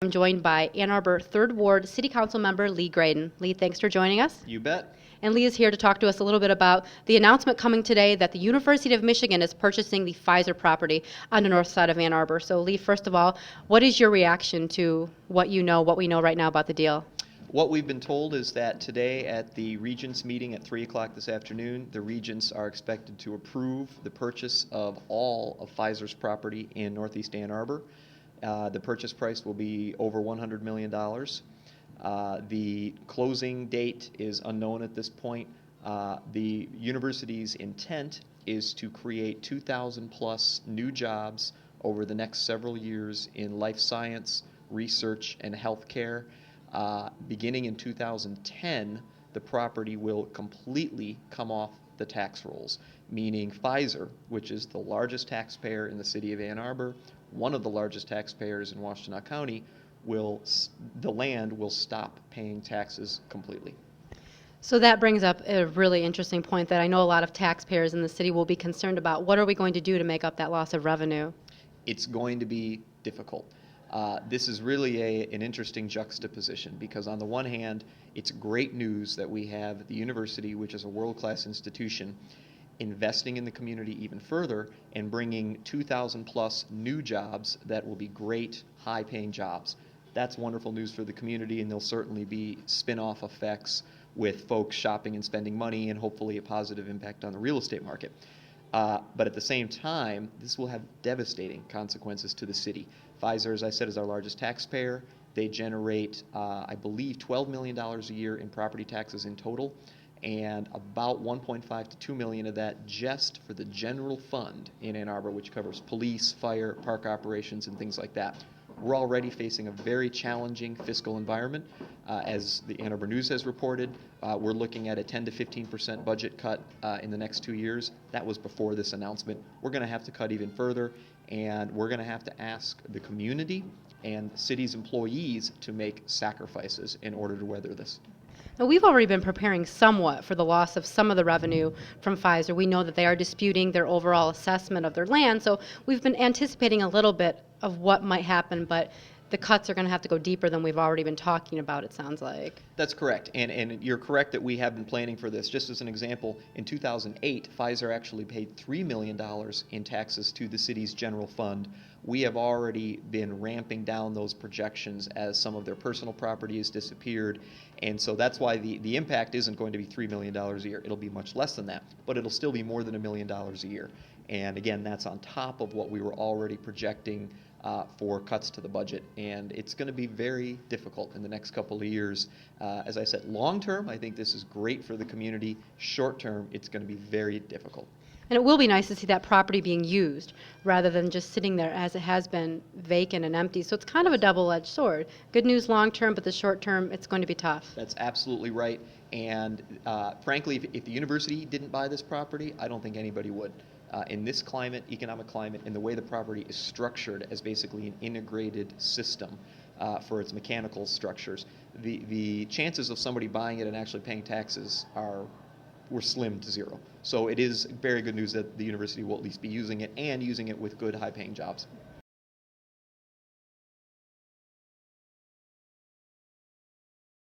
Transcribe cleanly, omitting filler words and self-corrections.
I'm joined by Ann Arbor 3rd Ward City Council member Leigh Greden. Leigh, thanks for joining us. You bet. And Leigh is here to talk to us a little bit about the announcement coming today that the University of Michigan is purchasing the Pfizer property on the north side of Ann Arbor. So Leigh, first of all, what is your reaction to what we know right now about the deal? What we've been told is that today at the Regents meeting at 3 o'clock this afternoon, the Regents are expected to approve the purchase of all of Pfizer's property in Northeast Ann Arbor. The purchase price will be over $100 million. The closing date is unknown at this point. The university's intent is to create 2,000 plus new jobs over the next several years in life science, research, and healthcare. Beginning in 2010, the property will completely come off the tax rolls, meaning Pfizer, which is the largest taxpayer in the city of Ann Arbor, one of the largest taxpayers in Washtenaw County, the land will stop paying taxes completely. So that brings up a really interesting point that I know a lot of taxpayers in the city will be concerned about. What are we going to do to make up that loss of revenue? It's going to be difficult. This is really an interesting juxtaposition because on the one hand, it's great news that we have the university, which is a world-class institution, investing in the community even further and bringing 2,000 plus new jobs that will be great, high-paying jobs. That's wonderful news for the community, and there'll certainly be spin-off effects with folks shopping and spending money and hopefully a positive impact on the real estate market. But at the same time, this will have devastating consequences to the city. Pfizer, as I said, is our largest taxpayer. They generate, I believe, $12 million a year in property taxes in total, and about 1.5 to 2 million of that just for the general fund in Ann Arbor, which covers police, fire, park operations, and things like that. We're already facing a very challenging fiscal environment. As the Ann Arbor News has reported, we're looking at a 10 to 15% budget cut in the next 2 years. That was before this announcement. We're going to have to cut even further, and we're going to have to ask the community and the city's employees to make sacrifices in order to weather this. Now, we've already been preparing somewhat for the loss of some of the revenue from Pfizer. We know that they are disputing their overall assessment of their land, so we've been anticipating a little bit of what might happen, but the cuts are going to have to go deeper than we've already been talking about, it sounds like. That's correct, and you're correct that we have been planning for this. Just as an example, in 2008, Pfizer actually paid $3 million in taxes to the city's general fund. We have already been ramping down those projections as some of their personal property has disappeared, and so that's why the impact isn't going to be $3 million a year. It'll be much less than that, but it'll still be more than $1 million a year. And again, that's on top of what we were already projecting for cuts to the budget, and it's going to be very difficult in the next couple of years. As I said, long term, I think this is great for the community. Short term, it's going to be very difficult. And it will be nice to see that property being used rather than just sitting there as it has been vacant and empty. So it's kind of a double-edged sword. Good news long term, but the short term, it's going to be tough. That's absolutely right. And frankly, if the university didn't buy this property, I don't think anybody would. In this climate, economic climate, and the way the property is structured as basically an integrated system for its mechanical structures, the chances of somebody buying it and actually paying taxes were slim to zero. So it is very good news that the university will at least be using it and using it with good, high-paying jobs.